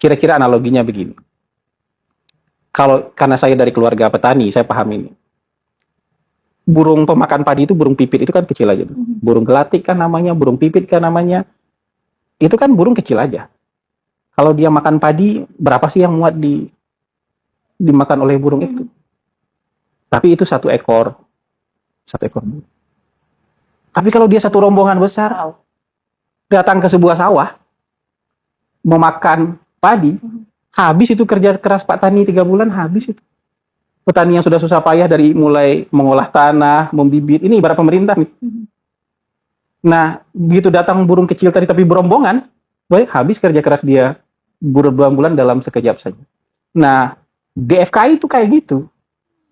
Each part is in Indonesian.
Kira-kira analoginya begini. Karena saya dari keluarga petani, saya paham ini. Burung pemakan padi itu, burung pipit itu kan kecil aja. Burung gelatik kan namanya, burung pipit kan namanya. Itu kan burung kecil aja. Kalau dia makan padi, berapa sih yang muat dimakan oleh burung itu? Tapi itu satu ekor burung. Tapi kalau dia satu rombongan besar datang ke sebuah sawah memakan padi, habis itu kerja keras Pak Tani 3 bulan, habis itu. Petani yang sudah susah payah dari mulai mengolah tanah, membibit, ini ibarat pemerintah nih. Nah, begitu datang burung kecil tadi tapi berombongan, baik habis kerja keras dia berbulan-bulan dalam sekejap saja. Nah, DFKI itu kayak gitu.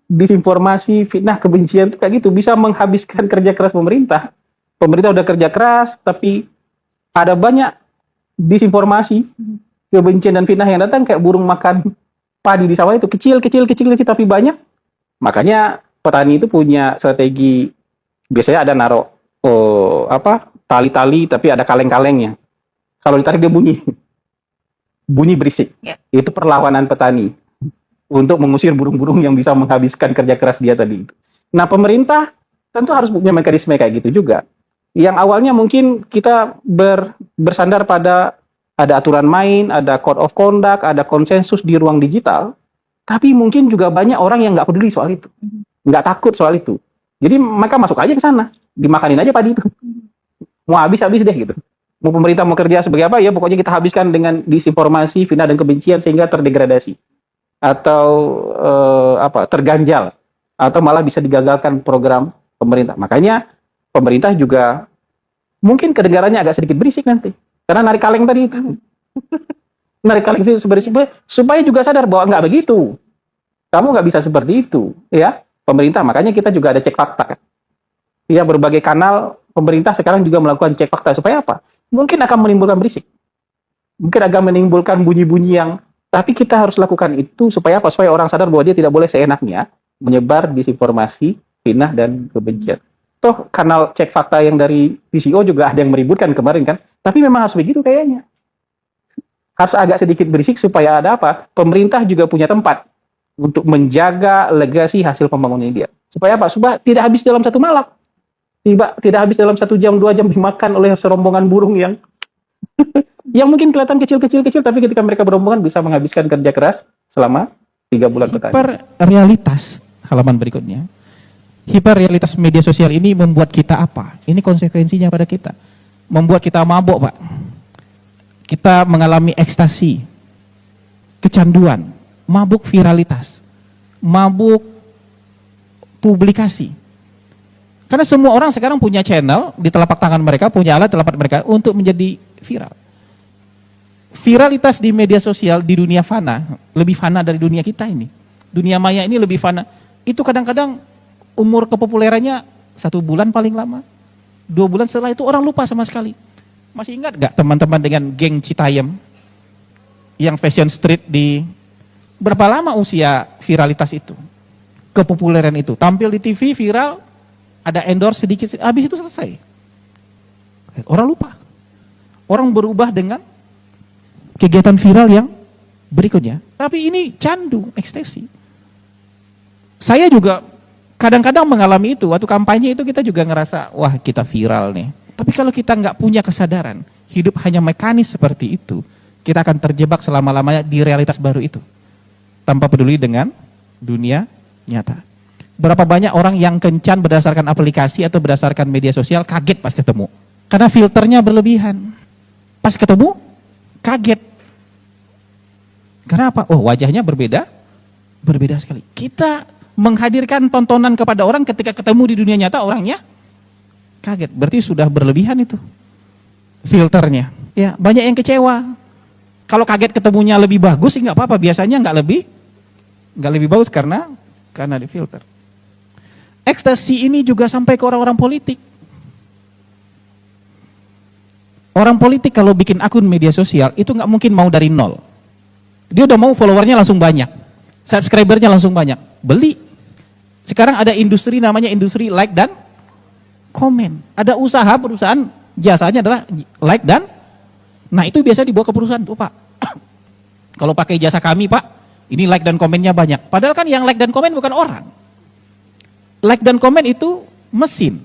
Disinformasi, fitnah, kebencian itu kayak gitu, bisa menghabiskan kerja keras pemerintah. Pemerintah udah kerja keras, tapi ada banyak disinformasi, kebencian dan fitnah yang datang kayak burung makan padi di sawah itu, kecil, tapi banyak. Makanya petani itu punya strategi, biasanya ada naruh tali-tali tapi ada kaleng-kalengnya. Kalau ditarik dia bunyi berisik. Itu perlawanan petani untuk mengusir burung-burung yang bisa menghabiskan kerja keras dia tadi. Nah, pemerintah tentu harus punya mekanisme kayak gitu juga. Yang awalnya mungkin kita bersandar pada ada aturan main, ada code of conduct, ada konsensus di ruang digital, tapi mungkin juga banyak orang yang nggak peduli soal itu, nggak takut soal itu. Jadi mereka masuk aja ke sana, dimakanin aja padi itu. Mau habis deh gitu. Mau pemerintah mau kerja sebagai apa ya, pokoknya kita habiskan dengan disinformasi, fitnah dan kebencian sehingga terdegradasi atau terganjal atau malah bisa digagalkan program pemerintah. Makanya pemerintah juga mungkin kedengarannya agak sedikit berisik nanti. Karena narik kaleng tadi itu. Narik kaleng supaya juga sadar bahwa nggak begitu. Kamu nggak bisa seperti itu. Ya, pemerintah. Makanya kita juga ada cek fakta. Kan? Ya, berbagai kanal pemerintah sekarang juga melakukan cek fakta. Supaya apa? Mungkin akan menimbulkan berisik. Mungkin akan menimbulkan bunyi-bunyi yang... Tapi kita harus lakukan itu supaya apa? Supaya orang sadar bahwa dia tidak boleh seenaknya menyebar disinformasi, fitnah, dan kebencian. Toh kanal cek fakta yang dari PCO juga ada yang meributkan kemarin kan. Tapi memang harus begitu kayaknya. Harus agak sedikit berisik supaya ada apa? Pemerintah juga punya tempat untuk menjaga legasi hasil pembangunan dia. Supaya apa? Supaya tidak habis dalam satu malam. Tidak habis dalam 1 jam, 2 jam dimakan oleh serombongan burung yang yang mungkin kelihatan kecil, tapi ketika mereka berombongan bisa menghabiskan kerja keras selama 3 bulan petani. Hiperrealitas, halaman berikutnya. Hiperrealitas media sosial ini membuat kita apa? Ini konsekuensinya pada kita. Membuat kita mabuk, Pak. Kita mengalami ekstasi, kecanduan, mabuk viralitas, mabuk publikasi. Karena semua orang sekarang punya channel di telapak tangan mereka, punya alat telapak mereka untuk menjadi viral. Viralitas di media sosial di dunia fana, lebih fana dari dunia kita ini. Dunia maya ini lebih fana. Itu kadang-kadang umur kepopulerannya 1 bulan paling lama, 2 bulan setelah itu orang lupa sama sekali. Masih ingat gak teman-teman dengan geng Citayam yang fashion street di berapa lama usia viralitas itu? Kepopuleran itu. Tampil di TV viral, ada endorse sedikit, habis itu selesai. Orang lupa. Orang berubah dengan kegiatan viral yang berikutnya. Tapi ini candu, ekstasi. Saya juga kadang-kadang mengalami itu. Waktu kampanye itu kita juga ngerasa, wah kita viral nih. Tapi kalau kita nggak punya kesadaran, hidup hanya mekanis seperti itu, kita akan terjebak selama-lamanya di realitas baru itu. Tanpa peduli dengan dunia nyata. Berapa banyak orang yang kencan berdasarkan aplikasi atau berdasarkan media sosial kaget pas ketemu. Karena filternya berlebihan. Pas ketemu, kaget. Karena apa? Oh, wajahnya berbeda. Berbeda sekali. Kita menghadirkan tontonan kepada orang ketika ketemu di dunia nyata, orangnya kaget. Berarti sudah berlebihan itu filternya. Ya, banyak yang kecewa. Kalau kaget ketemunya lebih bagus, nggak apa-apa. Biasanya nggak lebih bagus karena di filter. Ekstasi ini juga sampai ke orang-orang politik. Orang politik kalau bikin akun media sosial itu nggak mungkin mau dari nol. Dia udah mau followernya langsung banyak, subscribernya langsung banyak, beli. Sekarang ada industri namanya industri like dan komen. Ada perusahaan jasanya adalah like dan, nah itu biasa dibawa ke perusahaan tuh Pak. Kalau pakai jasa kami Pak, ini like dan komennya banyak. Padahal kan yang like dan komen bukan orang. Like dan komen itu mesin,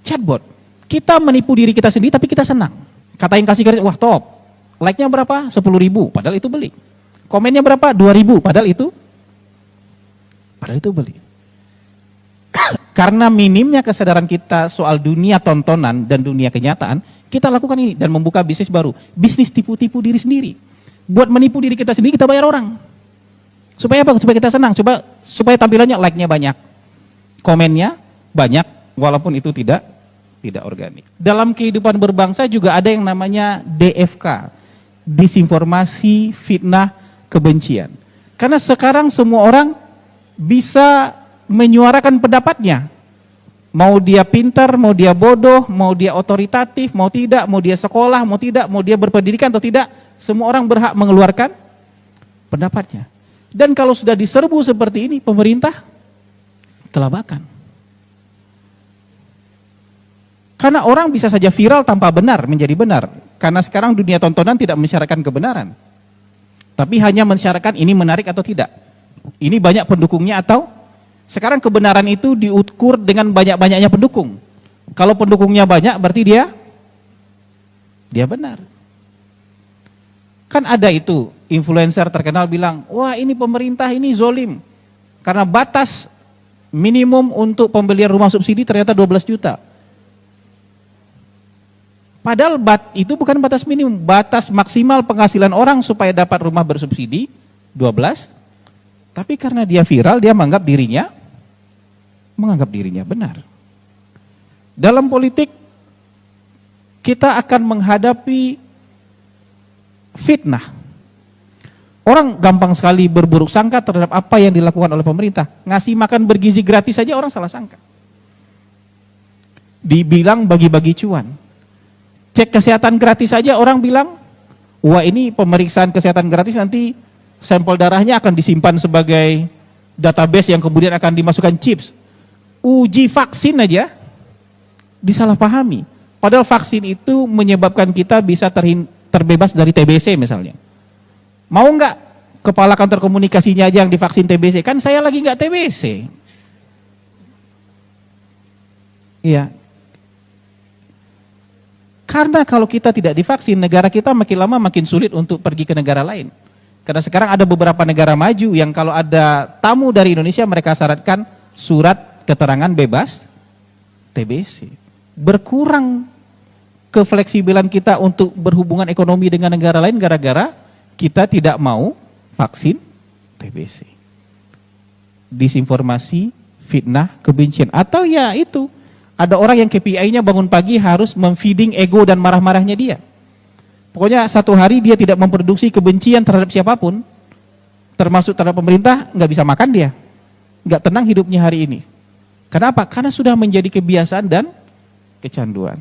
chatbot. Kita menipu diri kita sendiri tapi kita senang. Kata yang kasih garis, wah top. Like-nya berapa? 10.000, padahal itu beli. Komennya berapa? 2.000, padahal itu beli. Karena minimnya kesadaran kita soal dunia tontonan dan dunia kenyataan, kita lakukan ini dan membuka bisnis baru. Bisnis tipu-tipu diri sendiri. Buat menipu diri kita sendiri, kita bayar orang. Supaya apa? Supaya kita senang, supaya tampilannya like-nya banyak. Komennya banyak, walaupun itu tidak organik. Dalam kehidupan berbangsa juga ada yang namanya DFK, disinformasi, fitnah, kebencian. Karena sekarang semua orang bisa menyuarakan pendapatnya. Mau dia pintar, mau dia bodoh, mau dia otoritatif, mau tidak, mau dia sekolah, mau tidak, mau dia berpendidikan atau tidak, semua orang berhak mengeluarkan pendapatnya. Dan kalau sudah diserbu seperti ini, pemerintah kelabakan. Karena orang bisa saja viral tanpa benar menjadi benar. Karena sekarang dunia tontonan tidak mensyaratkan kebenaran. Tapi hanya mensyaratkan ini menarik atau tidak. Ini banyak pendukungnya atau sekarang kebenaran itu diukur dengan banyak-banyaknya pendukung. Kalau pendukungnya banyak berarti dia benar. Kan ada itu influencer terkenal bilang, wah ini pemerintah ini zolim. Karena batas minimum untuk pembelian rumah subsidi ternyata 12 juta. Padahal itu bukan batas minimum, batas maksimal penghasilan orang supaya dapat rumah bersubsidi 12. Tapi karena dia viral, dia menganggap dirinya benar. Dalam politik, kita akan menghadapi fitnah. Orang gampang sekali berburuk sangka terhadap apa yang dilakukan oleh pemerintah. Ngasih makan bergizi gratis saja orang salah sangka. Dibilang bagi-bagi cuan. Cek kesehatan gratis saja orang bilang, wah ini pemeriksaan kesehatan gratis nanti sampel darahnya akan disimpan sebagai database yang kemudian akan dimasukkan chips. Uji vaksin aja disalahpahami. Padahal vaksin itu menyebabkan kita bisa terbebas dari TBC misalnya. Mau nggak kepala kantor komunikasinya aja yang divaksin TBC? Kan saya lagi nggak TBC. Iya. Karena kalau kita tidak divaksin, negara kita makin lama makin sulit untuk pergi ke negara lain. Karena sekarang ada beberapa negara maju yang kalau ada tamu dari Indonesia mereka syaratkan surat keterangan bebas TBC. Berkurang kefleksibilan kita untuk berhubungan ekonomi dengan negara lain gara-gara kita tidak mau vaksin TBC. Disinformasi, fitnah, kebencian. Atau ya itu, ada orang yang KPI-nya bangun pagi harus memfeeding ego dan marah-marahnya dia. Pokoknya satu hari dia tidak memproduksi kebencian terhadap siapapun, termasuk terhadap pemerintah, nggak bisa makan dia. Nggak tenang hidupnya hari ini. Kenapa? Karena sudah menjadi kebiasaan dan kecanduan.